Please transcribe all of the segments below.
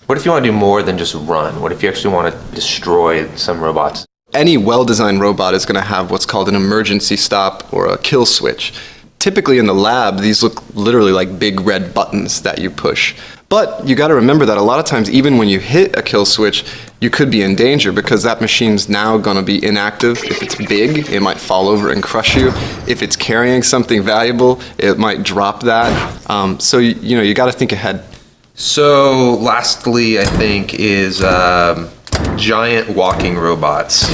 What if you want to do more than just run? What if you actually want to destroy some robots? Any well-designed robot is going to have what's called an emergency stop or a kill switch. Typically in the lab, these look literally like big red buttons that you push. But you got to remember that a lot of times, even when you hit a kill switch, you could be in danger because that machine's now going to be inactive. If it's big, it might fall over and crush you. If it's carrying something valuable, it might drop that. So you got to think ahead. So lastly, I think, is giant walking robots.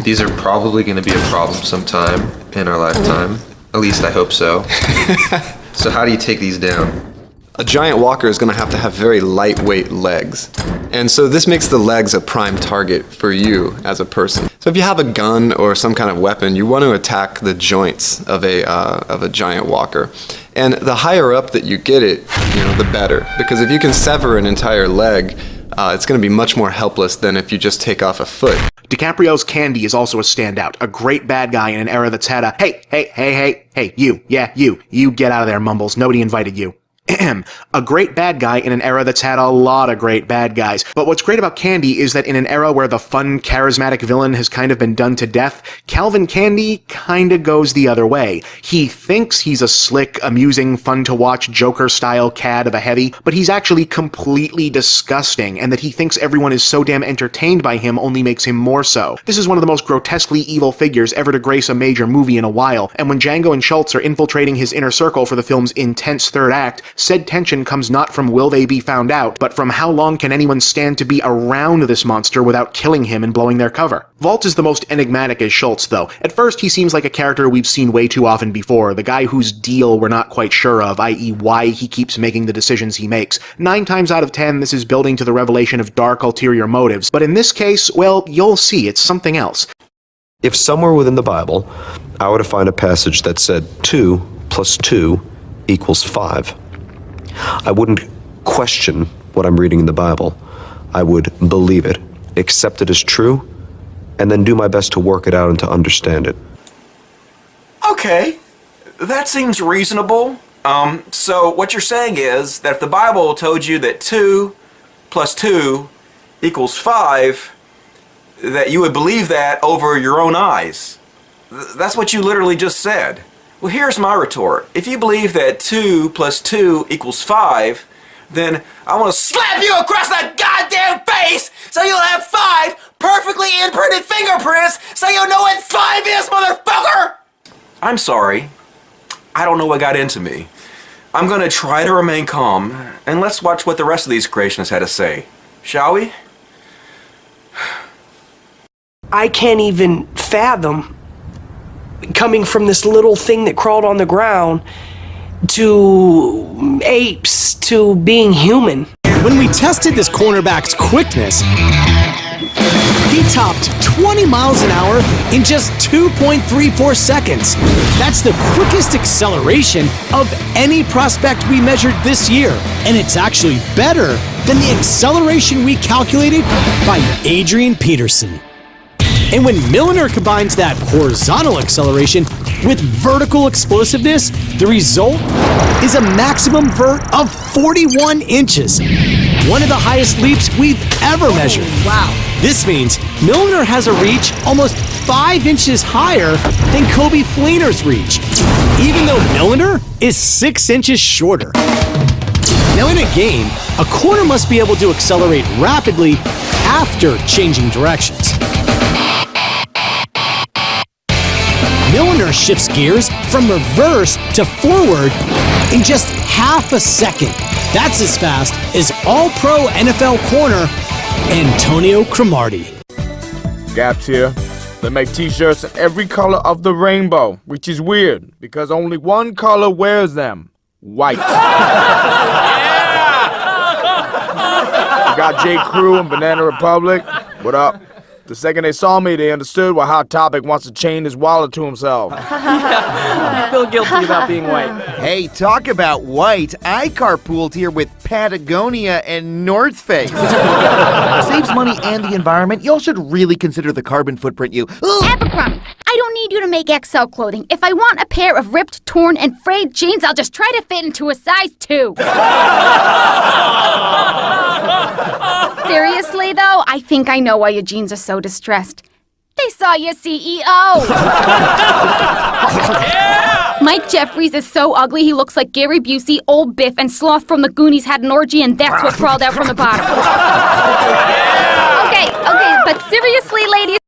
These are probably going to be a problem sometime in our lifetime. At least I hope so. So how do you take these down? A giant walker is going to have very lightweight legs. And so this makes the legs a prime target for you as a person. So if you have a gun or some kind of weapon, you want to attack the joints of a giant walker. And the higher up that you get it, the better. Because if you can sever an entire leg, it's going to be much more helpless than if you just take off a foot. DiCaprio's Candy is also a standout, a great bad guy in an era that's had a, hey, you get out of there, Mumbles, nobody invited you. A great bad guy in an era that's had a lot of great bad guys. But what's great about Candy is that in an era where the fun, charismatic villain has kind of been done to death, Calvin Candy kinda goes the other way. He thinks he's a slick, amusing, fun-to-watch Joker-style cad of a heavy, but he's actually completely disgusting, and that he thinks everyone is so damn entertained by him only makes him more so. This is one of the most grotesquely evil figures ever to grace a major movie in a while, and when Django and Schultz are infiltrating his inner circle for the film's intense third act, said tension comes not from will they be found out, but from how long can anyone stand to be around this monster without killing him and blowing their cover. Valt is the most enigmatic as Schultz, though. At first, he seems like a character we've seen way too often before, the guy whose deal we're not quite sure of, i.e. why he keeps making the decisions he makes. 9 times out of 10, this is building to the revelation of dark ulterior motives, but in this case, well, you'll see, it's something else. If somewhere within the Bible, I were to find a passage that said 2 + 2 = 5, I wouldn't question what I'm reading in the Bible. I would believe it, accept it as true, and then do my best to work it out and to understand it. Okay, that seems reasonable. So what you're saying is that if the Bible told you that 2 + 2 = 5, that you would believe that over your own eyes. That's what you literally just said. Well, here's my retort. If you believe that 2 + 2 = 5, then I want to slap you across the goddamn face so you'll have 5 perfectly imprinted fingerprints so you'll know what 5 is, motherfucker! I'm sorry. I don't know what got into me. I'm gonna try to remain calm, and let's watch what the rest of these creationists had to say. Shall we? I can't even fathom coming from this little thing that crawled on the ground to apes to being human. When we tested this cornerback's quickness, he topped 20 miles an hour in just 2.34 seconds. That's the quickest acceleration of any prospect we measured this year. And it's actually better than the acceleration we calculated by Adrian Peterson. And when Milliner combines that horizontal acceleration with vertical explosiveness, the result is a maximum vert of 41 inches. One of the highest leaps we've ever measured. Wow. This means Milliner has a reach almost 5 inches higher than Kobe Fleener's reach, even though Milliner is 6 inches shorter. Now in a game, a corner must be able to accelerate rapidly after changing directions. Milliner shifts gears from reverse to forward in just half a second. That's as fast as All-Pro NFL corner Antonio Cromartie. Gaps here. They make t-shirts in every color of the rainbow, which is weird because only one color wears them. White. We got J. Crew and Banana Republic. What up? The second they saw me, they understood why Hot Topic wants to chain his wallet to himself. I feel guilty about being white. Hey, talk about white. I carpooled here with Patagonia and North Face. Saves money and the environment. Y'all should really consider the carbon footprint you... Abercrombie, I don't need you to make XL clothing. If I want a pair of ripped, torn, and frayed jeans, I'll just try to fit into a size 2. think I know why your jeans are so distressed. They saw your CEO! Mike Jeffries is so ugly he looks like Gary Busey, Old Biff, and Sloth from the Goonies had an orgy and that's what crawled out from the bottom. Okay, but seriously, ladies,